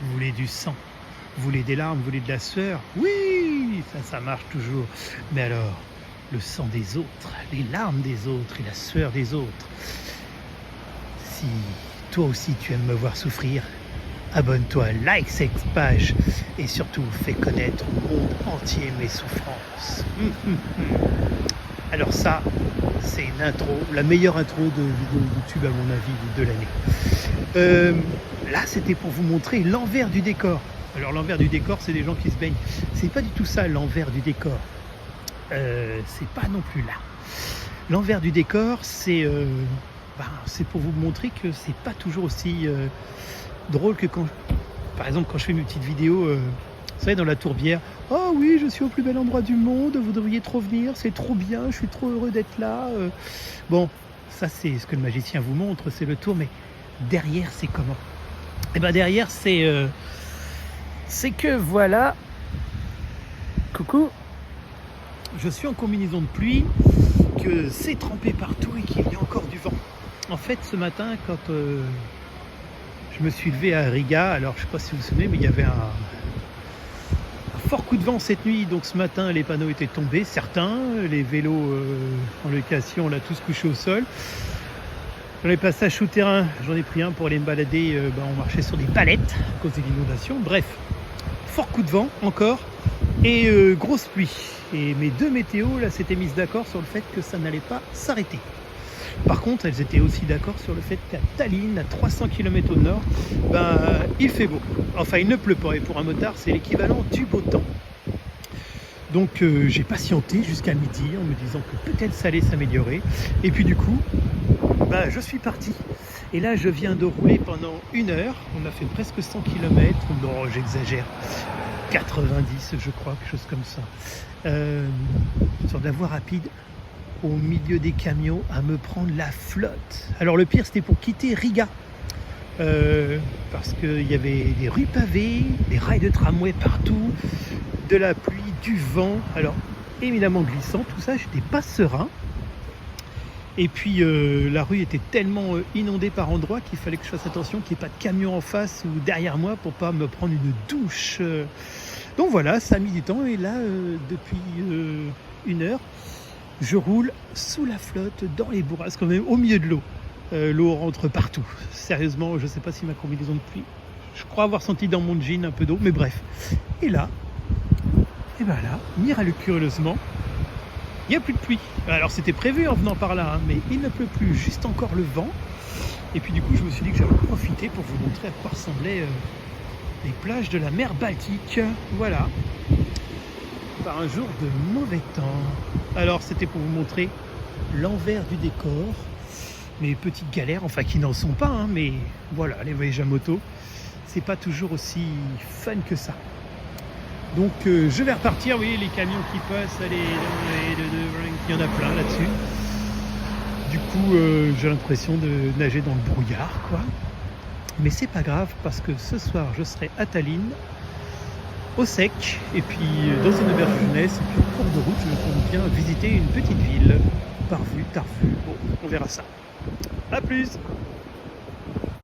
Vous voulez du sang, vous voulez des larmes, vous voulez de la sueur. Oui, ça marche toujours. Mais alors, le sang des autres, les larmes des autres et la sueur des autres. Si toi aussi tu aimes me voir souffrir, abonne-toi, like cette page et surtout fais connaître au monde entier mes souffrances. Alors ça, c'est une intro, la meilleure intro de vidéo YouTube à mon avis de l'année. Là, c'était pour vous montrer l'envers du décor. Alors l'envers du décor, c'est des gens qui se baignent. C'est pas du tout ça l'envers du décor. C'est pas non plus là. L'envers du décor, c'est pour vous montrer que c'est pas toujours aussi drôle que quand, par exemple, quand je fais mes petites vidéos, vous savez, dans la tourbière. Oh oui, je suis au plus bel endroit du monde, vous devriez trop venir, c'est trop bien, je suis trop heureux d'être là. Bon, ça c'est ce que le magicien vous montre, c'est le tour, mais derrière c'est comment? Et bien derrière c'est que voilà, coucou, je suis en combinaison de pluie, que c'est trempé partout et qu'il y a encore du vent. En fait, ce matin, quand je me suis levé à Riga, alors je ne sais pas si vous vous souvenez, mais il y avait un fort coup de vent cette nuit, donc ce matin les panneaux étaient tombés, certains, les vélos en location, on l'a tous couché au sol. Dans les passages souterrains, j'en ai pris un pour aller me balader, on marchait sur des palettes à cause de l'inondation. Bref, fort coup de vent encore et grosse pluie. Et mes deux météos là s'étaient mises d'accord sur le fait que ça n'allait pas s'arrêter. Par contre, elles étaient aussi d'accord sur le fait qu'à Tallinn, à 300 km au nord, il fait beau. Enfin, il ne pleut pas. Et pour un motard, c'est l'équivalent du beau temps. Donc, j'ai patienté jusqu'à midi en me disant que peut-être ça allait s'améliorer. Et puis du coup, je suis parti. Et là, je viens de rouler pendant 1 heure. On a fait presque 100 km. Non, j'exagère. 90, je crois, quelque chose comme ça. Sur de la voie rapide, au milieu des camions, à me prendre la flotte. Alors le pire, c'était pour quitter Riga. Parce qu'il y avait des rues pavées, des rails de tramway partout, de la pluie, du vent, alors éminemment glissant, tout ça, j'étais pas serein. Et puis la rue était tellement inondée par endroits qu'il fallait que je fasse attention qu'il n'y ait pas de camion en face ou derrière moi pour pas me prendre une douche. Donc voilà, ça a mis du temps et là, depuis 1 heure, je roule sous la flotte, dans les bourrasques, quand même au milieu de l'eau. L'eau rentre partout. Sérieusement, je ne sais pas si ma combinaison de pluie, je crois avoir senti dans mon jean un peu d'eau, mais bref. Et là, miraculeusement, il n'y a plus de pluie. Alors c'était prévu en venant par là, mais il ne pleut plus, juste encore le vent. Et puis du coup, je me suis dit que j'allais profiter pour vous montrer à quoi ressemblaient les plages de la mer Baltique. Voilà. Par un jour de mauvais temps. Alors c'était pour vous montrer l'envers du décor, mes petites galères, enfin qui n'en sont pas, hein, mais voilà, les voyages à moto, c'est pas toujours aussi fun que ça. Donc je vais repartir, vous voyez les camions qui passent, il y en a plein là-dessus. Du coup j'ai l'impression de nager dans le brouillard, quoi. Mais c'est pas grave parce que ce soir je serai à Tallinn, au sec, et puis dans une auberge jeunesse, et puis en cours de route, je compte bien visiter une petite ville. Par vue, tard vu, bon, on verra ça. A plus!